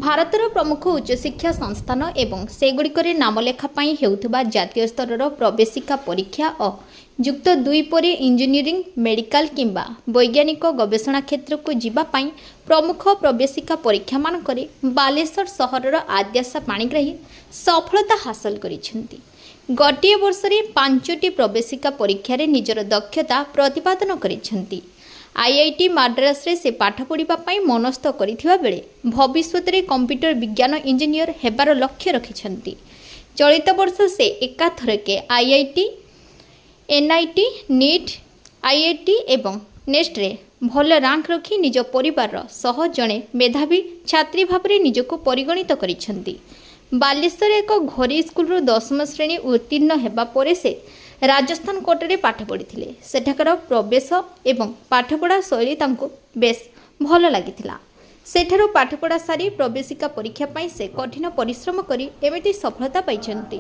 ଭାରତର ପ୍ରମୁଖ ଉଚ୍ଚଶିକ୍ଷା ସଂସ୍ଥାନ ଏବଂ ସେଗୁଡ଼ିକରେ ନାମଲେଖା ପାଇଁ ହେଉଥିବା ଜାତୀୟ ସ୍ତରର ପ୍ରବେଶିକା ପରୀକ୍ଷା ଓ ଯୁକ୍ତ 2 ପରେ ଇଞ୍ଜିନିୟରିଂ, ମେଡିକାଲ କିମ୍ବା ବୈଜ୍ଞାନିକ ଗବେଷଣା କ୍ଷେତ୍ରକୁ ଯିବା ପାଇଁ ପ୍ରମୁଖ ପ୍ରବେଶିକା ପରୀକ୍ଷାମାନଙ୍କରେ ବାଲେଶ୍ୱର ସହରର ଆଦ୍ୟାଶା ପାଣିଗ୍ରାହୀ ସଫଳତା ହାସଲ କରିଛନ୍ତି। ଗୋଟିଏ ବର୍ଷରେ 5ଟି ପ୍ରବେଶିକା ପରୀକ୍ଷାରେ ନିଜର ଦକ୍ଷତା ପ୍ରତିପାଦନ କରିଛନ୍ତି। आईआईटी ମାଡ୍ରାସରେ ସେ ପାଠ ପଢ଼ିବା ପାଇଁ ମନସ୍ଥ କରିଥିବା ବେଳେ ଭବିଷ୍ୟତରେ କମ୍ପ୍ୟୁଟର ବିଜ୍ଞାନ ଇଞ୍ଜିନିୟର ହେବାର ଲକ୍ଷ୍ୟ ରଖିଛନ୍ତି। ଚଳିତ ବର୍ଷ ସେ ଏକାଥରକେ ଆଇଆଇଟି, ଏନ୍ଆଇଟି, ନିଟ୍, ଆଇଆଇଟି ଏବଂ ନେଷ୍ଟରେ ଭଲ ରାଙ୍କ ରଖି ନିଜ ପରିବାରର ସହ ଜଣେ ମେଧାବୀ ଛାତ୍ରୀ ଭାବରେ ନିଜକୁ ପରିଗଣିତ କରିଛନ୍ତି। ବାଲେଶ୍ୱର ଏକ ଘରୋଇ ସ୍କୁଲରୁ 10ମ ଶ୍ରେଣୀ ଉତ୍ତୀର୍ଣ୍ଣ ହେବା ପରେ ସେ ରାଜସ୍ଥାନ କୋଟାରେ ପାଠ ପଢ଼ିଥିଲେ। ସେଠାକାର ପ୍ରବେଶ ଏବଂ ପାଠପଢ଼ା ଶୈଳୀ ତାଙ୍କୁ ବେଶ୍ ଭଲ ଲାଗିଥିଲା। ସେଠାରୁ ପାଠପଢ଼ା ସାରି ପ୍ରବେଶିକା ପରୀକ୍ଷା ପାଇଁ ସେ କଠିନ ପରିଶ୍ରମ କରି ଏମିତି ସଫଳତା ପାଇଛନ୍ତି।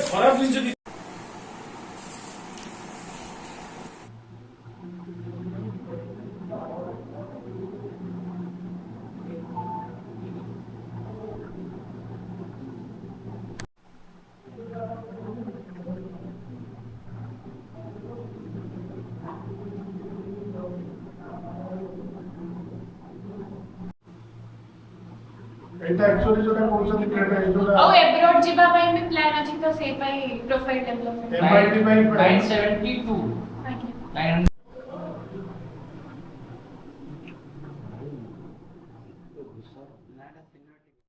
खराब जिन एटा एक्चुअली जोटा कहउछन केटा एजोटा ओ एब्रॉड जिबा ପାଇଁ ବି ପ୍ଲାन ଅଛି ତ ସେଇ ପାଇଁ ପ୍ରୋଫାଇଲ ଡେଭଲପमेंट एमआईटी ପାଇଁ 972 ଆଜ୍ଞା। 900